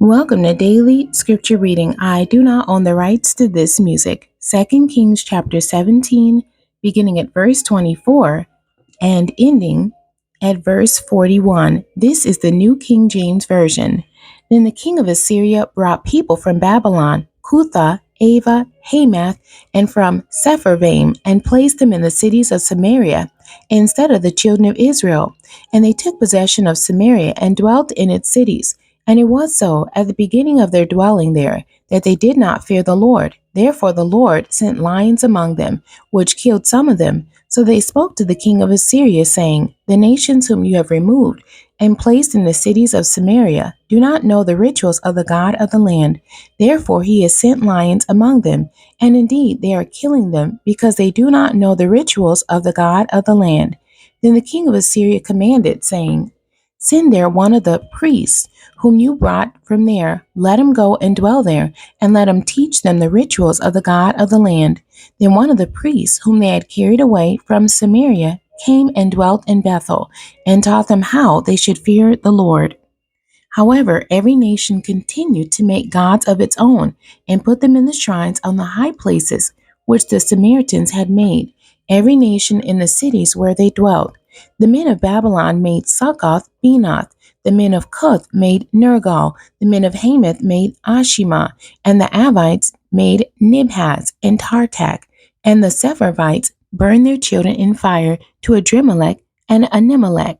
Welcome to Daily Scripture Reading. I do not own the rights to this music. 2 Kings chapter 17, beginning at verse 24 and ending at verse 41. This is the New King James Version. Then the king of Assyria brought people from Babylon, Cutha, Ava, Hamath, and from Sepharvaim, and placed them in the cities of Samaria instead of the children of Israel. And they took possession of Samaria and dwelt in its cities. And it was so at the beginning of their dwelling there that they did not fear the Lord. Therefore the Lord sent lions among them, which killed some of them. So they spoke to the king of Assyria, saying, The nations whom you have removed and placed in the cities of Samaria do not know the rituals of the God of the land. Therefore he has sent lions among them, and indeed they are killing them, because they do not know the rituals of the God of the land. Then the king of Assyria commanded, saying, Send there one of the priests whom you brought from there. Let him go and dwell there, and let him teach them the rituals of the God of the land. Then one of the priests whom they had carried away from Samaria came and dwelt in Bethel, and taught them how they should fear the Lord. However, every nation continued to make gods of its own, and put them in the shrines on the high places which the Samaritans had made, every nation in the cities where they dwelt. The men of Babylon made Succoth Benoth, the men of Cuth made Nergal, the men of Hamath made Ashima, and the Avites made Nibhaz and Tartak, and the Sepharvites burned their children in fire to Adrimelech and Animelech,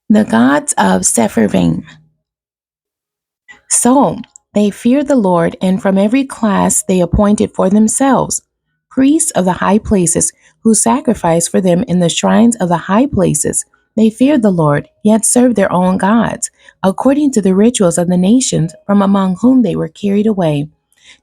the gods of Sepharvaim. So they feared the Lord, and from every class they appointed for themselves priests of the high places, who sacrificed for them in the shrines of the high places. They feared the Lord, yet served their own gods, according to the rituals of the nations from among whom they were carried away.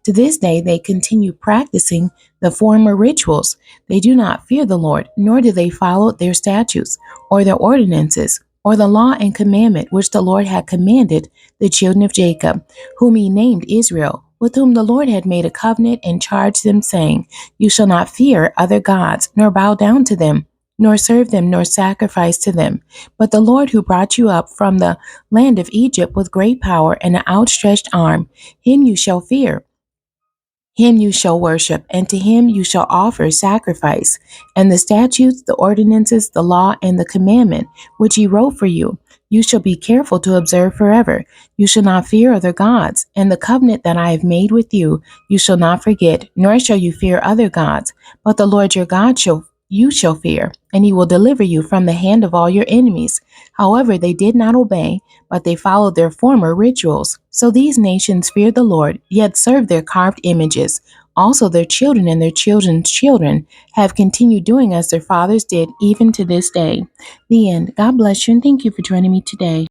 To this day they continue practicing the former rituals. They do not fear the Lord, nor do they follow their statutes, or their ordinances, or the law and commandment which the Lord had commanded the children of Jacob, whom he named Israel, with whom the Lord had made a covenant and charged them, saying, You shall not fear other gods, nor bow down to them, nor serve them, nor sacrifice to them. But the Lord who brought you up from the land of Egypt with great power and an outstretched arm, him you shall fear. Him you shall worship, and to him you shall offer sacrifice. And the statutes, the ordinances, the law, and the commandment, which he wrote for you, you shall be careful to observe forever. You shall not fear other gods, and the covenant that I have made with you, you shall not forget, nor shall you fear other gods. But the Lord your God you shall fear, and he will deliver you from the hand of all your enemies. However, they did not obey, but they followed their former rituals. So these nations feared the Lord, yet served their carved images. Also their children and their children's children have continued doing as their fathers did, even to this day. The end. God bless you, and thank you for joining me today.